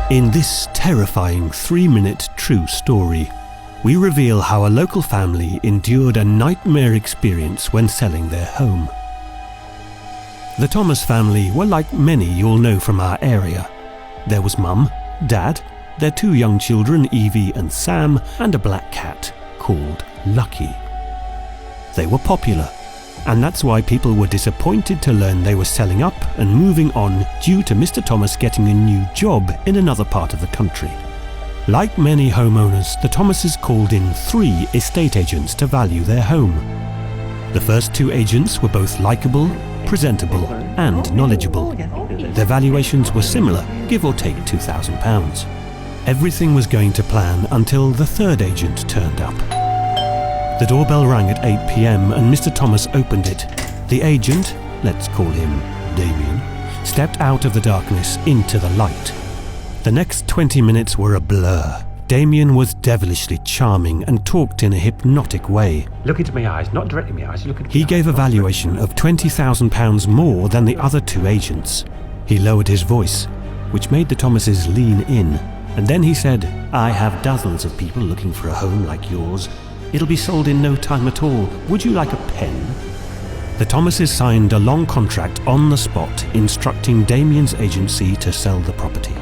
In this terrifying 3-minute true story, we reveal how a local family endured a nightmare experience when selling their home. The Thomas family were like many you'll know from our area. There was Mum, Dad, their 2 young children Evie and Sam, and a black cat called Lucky. They were popular, and that's why people were disappointed to learn they were selling up and moving on due to Mr. Thomas getting a new job in another part of the country. Like many homeowners, the Thomases called in 3 estate agents to value their home. The first 2 agents were both likeable, presentable and knowledgeable. Their valuations were similar, give or take £2,000. Everything was going to plan until the 3rd agent turned up. The doorbell rang at 8 p.m. and Mr. Thomas opened it. The agent, let's call him Damien, stepped out of the darkness into the light. The next 20 minutes were a blur. Damien was devilishly charming and talked in a hypnotic way. Look into my eyes, not directly in my eyes. Look into He gave a valuation of £20,000 more than the other 2 agents. He lowered his voice, which made the Thomases lean in. And then he said, "I have dozens of people looking for a home like yours. It'll be sold in no time at all. Would you like a pen?" The Thomases signed a long contract on the spot, instructing Damien's agency to sell the property.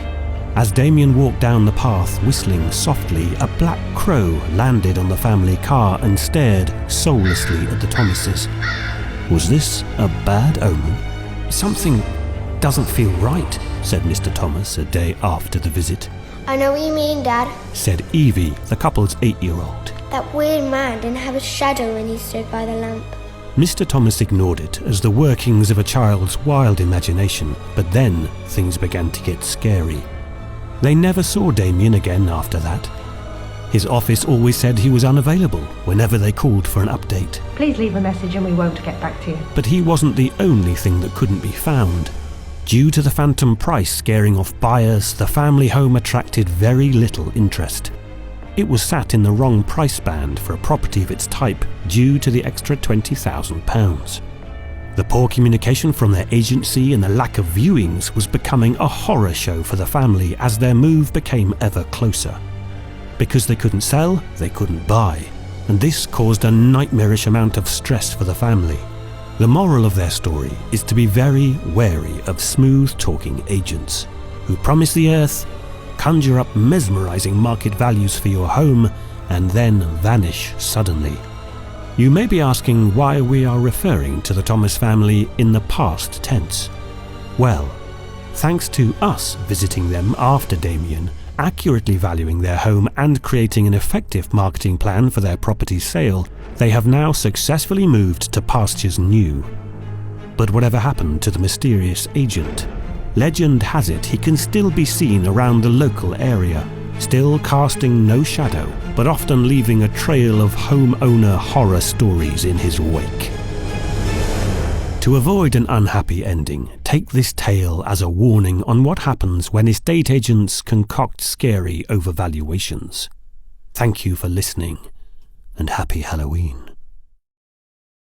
As Damien walked down the path whistling softly, a black crow landed on the family car and stared soullessly at the Thomases. Was this a bad omen? "Something doesn't feel right," said Mr. Thomas a day after the visit. "I know what you mean, Dad. Said Evie, the couple's 8-year-old. That weird man didn't have a shadow when he stood by the lamp." Mr. Thomas ignored it as the workings of a child's wild imagination, but then things began to get scary. They never saw Damien again after that. His office always said he was unavailable whenever they called for an update. "Please leave a message and we won't get back to you." But he wasn't the only thing that couldn't be found. Due to the phantom price scaring off buyers, the family home attracted very little interest. It was sat in the wrong price band for a property of its type due to the extra £20,000. The poor communication from their agency and the lack of viewings was becoming a horror show for the family as their move became ever closer. Because they couldn't sell, they couldn't buy, and this caused a nightmarish amount of stress for the family. The moral of their story is to be very wary of smooth-talking agents who promise the earth, conjure up mesmerizing market values for your home, and then vanish suddenly. You may be asking why we are referring to the Thomas family in the past tense. Well, thanks to us visiting them after Damien, accurately valuing their home and creating an effective marketing plan for their property sale, they have now successfully moved to pastures new. But whatever happened to the mysterious agent? Legend has it he can still be seen around the local area, still casting no shadow, but often leaving a trail of homeowner horror stories in his wake. To avoid an unhappy ending, take this tale as a warning on what happens when estate agents concoct scary overvaluations. Thank you for listening, and happy Halloween.